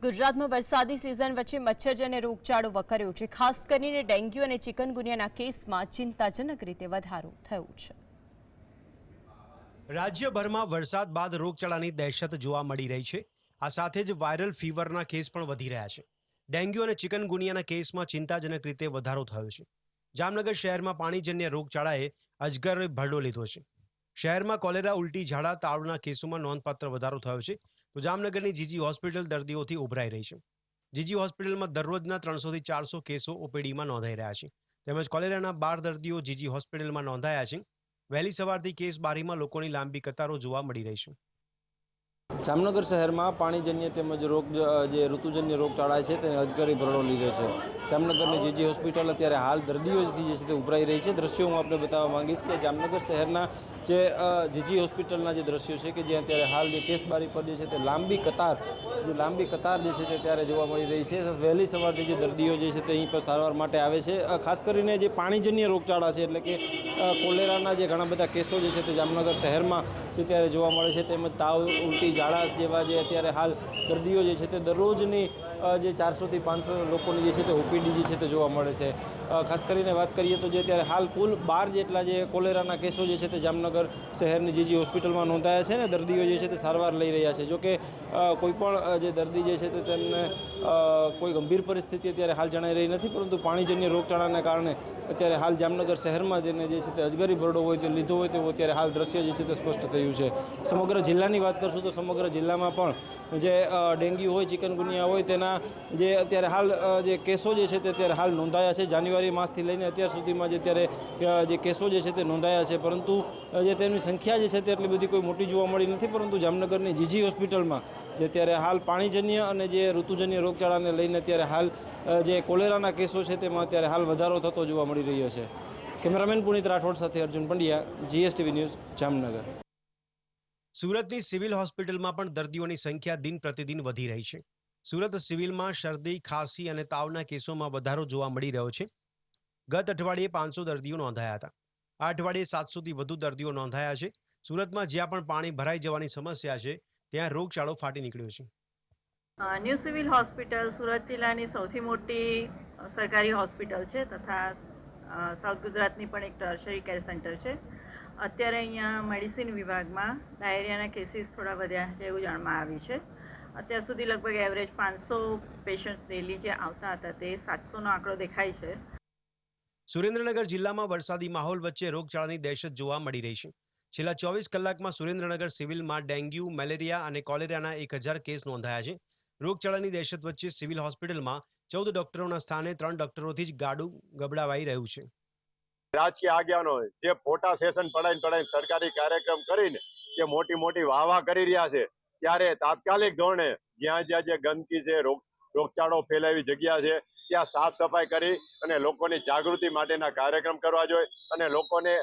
ગુજરાતમાં વરસાદી સિઝન વચ્ચે મચ્છરજન્ય રોગચાળો વકર્યો છે। ખાસ કરીને ડેન્ગ્યુ અને ચિકનગુનિયાના કેસમાં ચિંતાજનક રીતે વધારો થયો છે। રાજ્યભરમાં વરસાદ બાદ રોગચાળાની દહેશત જોવા મળી રહી છે। આ સાથે જ વાયરલ ફીવરના કેસ પણ વધી રહ્યા છે। ડેન્ગ્યુ અને ચિકનગુનિયાના કેસમાં ચિંતાજનક રીતે વધારો થયો છે। જામનગર શહેરમાં પાણીજન્ય રોગચાળાએ અજગરે ભરડો લીધો છે। શહેરમાં કોલેરા, ઉલટી, ઝાડા, તાવના કેસોમાં નોંધપાત્ર વધારો થયો છે। તો જામનગરની જીજી હોસ્પિટલ દર્દીઓથી ઉભરાઈ રહી છે। જીજી હોસ્પિટલમાં દરરોજના 300 થી 400 કેસો ઓપીડીમાં નોંધાઈ રહ્યા છે। તેમજ કોલેરાના 12 દર્દીઓ જીજી હોસ્પિટલમાં નોંધાયા છે। વહેલી સવારથી કેસ બારીમાં લોકોની લાંબી કતારો જોવા મળી રહી છે। જામનગર શહેરમાં પાણીજન્ય તેમજ ઋતુજન્ય રોગચાળા છે તે અજગરી ભરડો લીધો છે। જામનગરની જીજી હોસ્પિટલ અત્યારે હાલ દર્દીઓથી જે છે તે ઉભરાઈ રહી છે। દ્રશ્યો હું આપને બતાવવા માંગીશ કે જામનગર શહેરના જે જીજી હોસ્પિટલના જે દ્રશ્યો છે કે જ્યાં અત્યારે હાલ જે કેસ બારી પર જે છે તે લાંબી કતાર જે છે તે ત્યારે જોવા મળી રહી છે। વહેલી સવારથી જે દર્દીઓ જે છે તે અહીં પર સારવાર માટે આવે છે। ખાસ કરીને જે પાણીજન્ય રોગચાળા છે એટલે કે કોલેરાના જે ઘણા બધા કેસો જે છે તે જામનગર શહેરમાં જે ત્યારે જોવા મળે છે, તેમજ તાવ, ઉલટી, ઝાડા જેવા જે અત્યારે હાલ દર્દીઓ જે છે તે દરરોજની જે 400 થી 500 લોકોની જે છે તે ઓપીડી જે છે તે જોવા મળે છે। ખાસ કરીને વાત કરીએ તો જે અત્યારે હાલ કુલ 12 જેટલા જે કોલેરાના કેસો જે છે તે જામનગર શહેરની જીજી હોસ્પિટલમાં નોંધાયા છે ને દર્દીઓ જે છે તે સારવાર લઈ રહ્યા છે। જોકે કોઈપણ જે દર્દી જે છે તે તેમને કોઈ ગંભીર પરિસ્થિતિ અત્યારે હાલ જણાઈ રહી નથી, પરંતુ પાણીજન્ય રોગચાળાને કારણે અત્યારે હાલ જામનગર શહેરમાં જેને જે છે તે અજગરી ભરડો હોય તે લીધો હોય તેવું અત્યારે હાલ દ્રશ્ય જે છે તે સ્પષ્ટ થયું છે। સમગ્ર જિલ્લાની વાત કરશું તો સમગ્ર જિલ્લામાં પણ જે ડેન્ગ્યુ હોય, ચિકનગુનિયા હોય તેના જે અત્યારે હાલ જે કેસો જે છે તે અત્યારે હાલ નોંધાયા છે। જાન્યુઆરી માસથી લઈને અત્યાર સુધીમાં જે અત્યારે જે કેસો જે છે તે નોંધાયા છે, પરંતુ જે તેમની સંખ્યા જે છે તે એટલી બધી કોઈ મોટી જોવા મળી નથી। પરંતુ જામનગરની જીજી હોસ્પિટલમાં જે અત્યારે હાલ પાણીજન્ય અને જે ઋતુજન્ય રોગચાળાને લઈને અત્યારે હાલ જે કોલેરાના કેસો છે તેમાં અત્યારે હાલ વધારો થતો જોવા મળી રહ્યો છે। કેમેરામેન પુનિત રાઠોડ સાથે અર્જુન પંડ્યા, જીએસટીવી ન્યૂઝ, જામનગર। સુરતની સિવિલ હોસ્પિટલમાં પણ દર્દીઓની સંખ્યા દિન પ્રતિદિન વધી રહી છે। સુરત સિવિલમાં શરદી, ખાંસી અને તાવના કેસોમાં વધારો જોવા મળી રહ્યો છે। ગત અઠવાડિયે 500 દર્દીઓ નોંધાયા હતા। આ અઠવાડિયે 700 થી વધુ દર્દીઓ નોંધાયા છે। સુરતમાં જ્યાં પણ પાણી ભરાઈ જવાની સમસ્યા છે ત્યાં રોગચાળો ફાટી નીકળ્યો છે। ન્યૂ સિવિલ હોસ્પિટલ સુરત જિલ્લાની સૌથી મોટી સરકારી હોસ્પિટલ છે તથા સાઉથ ગુજરાતની પણ એક ટર્શરી કેર સેન્ટર છે। અત્યારે અહીંયા મેડિસિન વિભાગમાં ડાયરિયાના કેસીસ થોડા વધ્યા છે એવું જાણવા આવ્યું છે। અત્યાર સુધી લગભગ એવરેજ 500 પેશન્ટ્સ ડેલી જે આવતા હતા તે 700નો આંકડો દેખાય છે। સુરેન્દ્રનગર જિલ્લામાં વરસાદી માહોલ વચ્ચે રોગચાળાની દહેશત જોવા મળી રહી છે। છેલ્લા 24 કલાકમાં સુરેન્દ્રનગર સિવિલમાં ડેન્ગ્યુ, મેલેરિયા અને કોલેરાના 1000 કેસ નોંધાયા છે। રોગચાળાની દહેશત વચ્ચે સિવિલ હોસ્પિટલમાં 14 ડોક્ટરોના સ્થાને 3 ડોક્ટરોથી જ ગાડું ગબડાવાઈ રહ્યું છે। રાજકીય આગેવાનો જે ફોટા સેશન પડાઈને સરકારી કાર્યક્રમ કરીને જે મોટી વાહવા કરી રહ્યા છે, ત્યારે તાત્કાલિક ધોરણે જ્યાં જે ગંદકી છે, રોગચાળો ફેલાવી જગ્યા છે ત્યાં સાફ સફાઈ કરી અને લોકોની જાગૃતિ માટેના કાર્યક્રમ કરવા જોઈએ અને લોકોને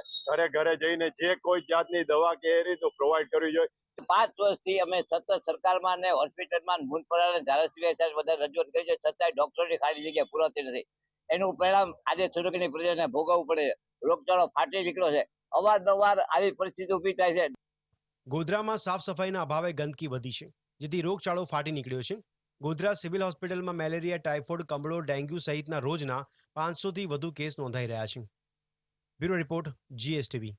ઘરે જઈને જે કોઈ જાતની દવા કે એ રીતે પ્રોવાઈડ કરવી જોઈએ। 5 વર્ષથી અમે સતત સરકારમાં અને હોસ્પિટલમાં મુનપરા ધારાસભ્ય સાથે બધા રજૂઆત કરી છે, છતાંય ડોક્ટરોની ખાલી જગ્યા પૂરાતી નથી। એનું પરિણામ આજે સુરતની પ્રજાને ભોગવવું પડે છે। રોગચાળો ફાટી નીકળ્યો છે। અવારનવાર આવી પરિસ્થિતિ ઊભી થાય છે। ગોધરામાં સાફ સફાઈના અભાવે ગંદકી વધી છે, જેથી રોગચાળો ફાટી નીકળ્યો છે। ગોધરા સિવિલ હોસ્પિટલમાં મેલેરિયા, ટાઇફોઇડ, કમળો, ડેન્ગ્યુ સહિતના રોજના 500થી વધુ કેસ નોંધાઈ રહ્યા છે। Bureau report, GSTV.